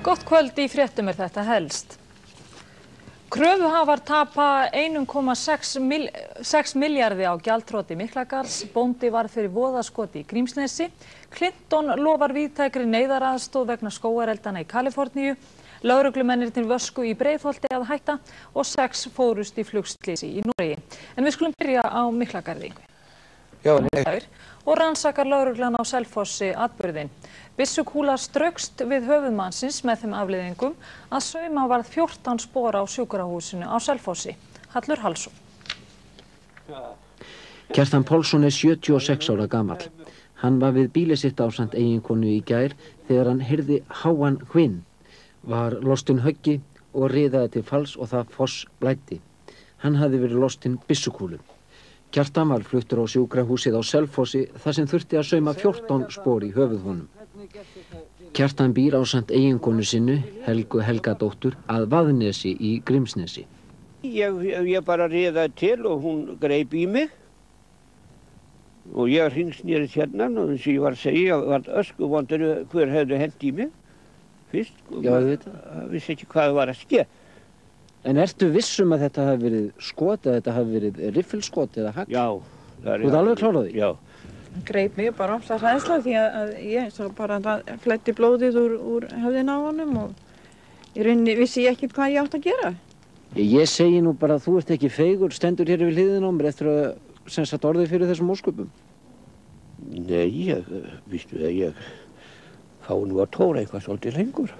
Gott kvöld, í fréttum þetta helst. Kröfuhafar tapa 1,6 milljarði á gjaldþroti Miklagarðs, bóndi varð fyrir voðaskoti í Grímsnesi, Clinton lofar víðtækri neyðaraðstoð vegna skógareldana í Kaliforníu, lögreglumennirnir Vösku í Breiðholti að hætta og 6 fórust í flugslysi í Noregi. En við skulum byrja á Miklagarði. Og rannsakar lögreglan á Selfossi atburðinn. Byssukúla straukst við höfuðmannsins með þeim afleiðingum að sauma varð 14 spor á sjúkrahúsinu á Selfossi. Hallur Hallsson. Kjartan Pálsson 76 ára gamall. Hann var við bílið sitt ásamt eiginkonu í gær þegar hann heyrði háan hvinn, var lostinn höggi og riðaði til falls og það foss blæddi. Hann hafði verið lostinn byssukúlu. Kjartan var fluttur á sjúkrahúsið á Selfossi þar sem þurfti að sauma 14 spor í höfuð honum. Kjartan býr ásamt eiginkonu sinni, Helgu Helgadóttur, að Vaðnesi í Grímsnesi. Ég bara riðaði til og hún greip í mig og ég hringsnýrist hérna og eins og ég var að segja, ég var öskuvondur hver hefði hent í mig fyrst. Já, auðvitað. Vissi ekki hvað var að ske. En ertu vissum að þetta hafi verið skot, að þetta hafi verið riffilskot eða hagl? Já. Þú ert alveg klár á því? Já. Hann greip mig bara á það hræðsla því að ég sá bara að það flæddi blóðið úr höfðinu á honum og í rauninni vissi ég ekkert hvað ég átt að gera. Ég segi nú bara að þú ert ekki feigur, stendur hér við hliðina á mér eftir að sem sagt orðið fyrir þessum ósköpum. Nei, vistu það, ég fá nú að tóra eitthvað svolítið lengur.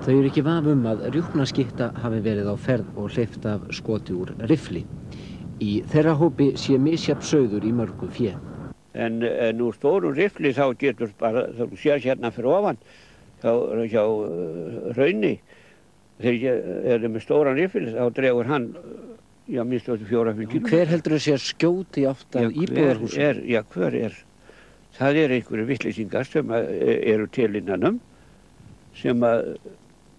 Þau eru ekki vafa að rjúpnaskytta hafi verið á ferð og hleypt af skoti úr riffli. Í þeirra hópi sé misjafn sauður í mörgu fé. En úr stórum riffli þá getur bara, þá sér hérna fyrir ofan, hjá Rauni, þegar með stóran riffli þá dregur hann, já, minnst 4-5 kíló. Hver heldur þú sé að skjóti átt að íbúðarhúsum? Hver er? Það einhverju vitleysingar sem eru til innanum, sem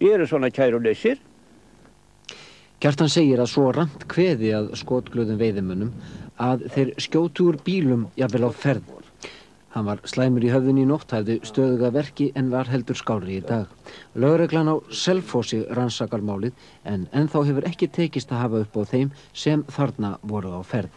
eru svona kærulausir. Kjartan segir að svo ramt kveði að skotglöðum veiðimönnum að þeir skjótu úr bílum jafnvel á ferð. Hann var slæmur í höfðinu í nótt, hafði stöðuga verki en var heldur skárri í dag. Lögreglan á Selfossi rannsakar málið en ennþá hefur ekki tekist að hafa upp á þeim sem þarna voru á ferð.